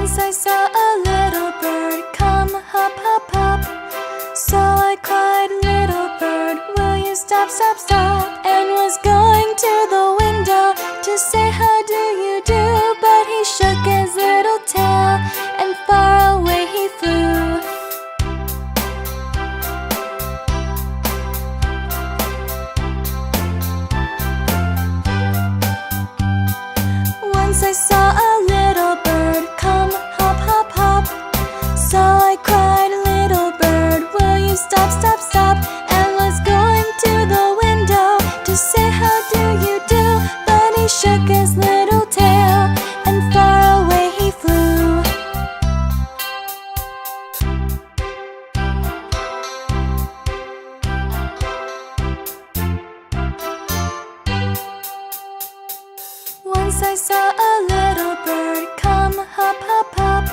Once I saw a little bird come hop, hop, hop. So I cried, little bird, will you stop, stop, stop? And was going to the window to say how do you do, but he shook his little tail and far away he flew. Once I saw a little bird come hop, hop, hop. So I cried, little bird, will you stop, stop, stop? And was going to the window to say how do you do, but he shook his little tail and far away he flew. Once I saw a little bird come hop, hop, hop.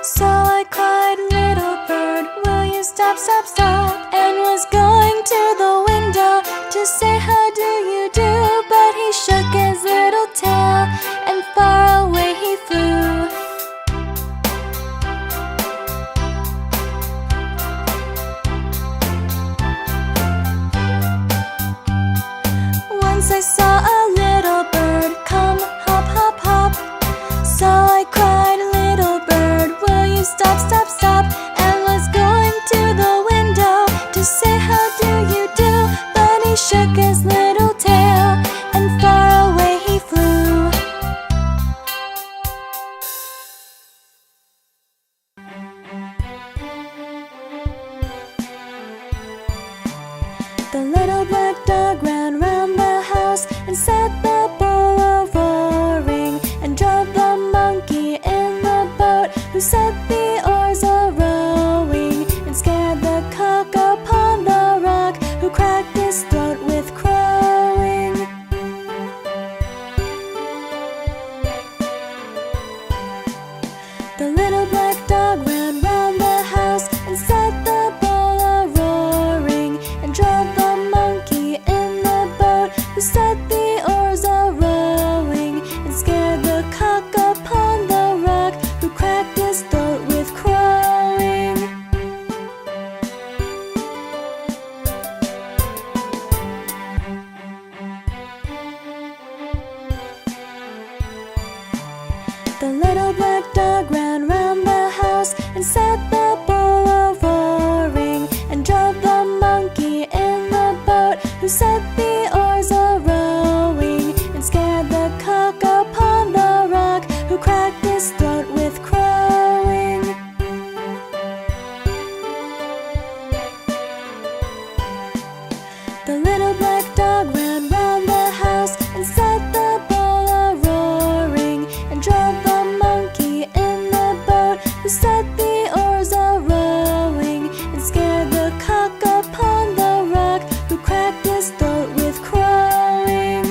So I cried, little bird, will you stop, stop, stop? And was going to the window to say how do you do, but he shook his little tail and far away he flew. Once I saw a little bird come hop, hop, hop. So I cried, little bird, will you stop, stop, stop? And was going to the window to say how do you do, but he shook his little tail and far away he flew. The little black dog ran round the house and set the bowl a-roaring, and drove the monkey in the boat who set the oars a-rowing, and scared the cock upon the rock who cracked his throat with crowing. The little black dog ran round the house and set the bowl a-roaring, and drove the monkey in the boat who set the oars a-rowing, and scared the cock upon the rock who cracked his throat with crowing. The little black dog ran round the house and set the bowl a-roaring, and drove the monkey in the boat who set the oars a-rowing, and scared the cock upon the rock who cracked his throat with crowing. The little black dog ran round the house and set the bowl a-roaring, and drove the monkey in the boat who set the oars a-rowing, and scared the cock upon the rock who cracked his throat with crowing.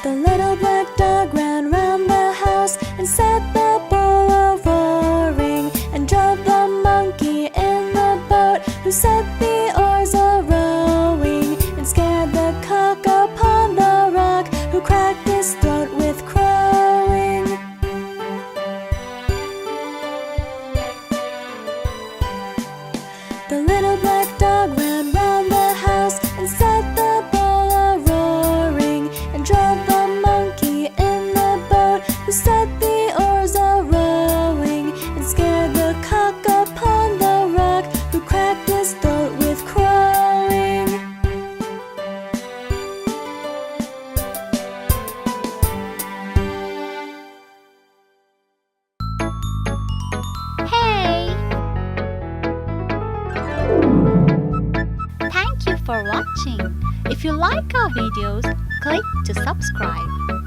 The little black dog ran round the house and set the bowl a-roaring, and drove the monkey in the boat who set the oars a-rowing, and scared the cock upon the rock who cracked his throat with crowing. The little black dog ran round the house and set the bowl a-roaring, and drove the monkey in the boat who set the oars a-rowing, and scared the cock upon the rock who cracked his throat with crowing. Hey! Thank you for watching. If you like our videos, click to subscribe.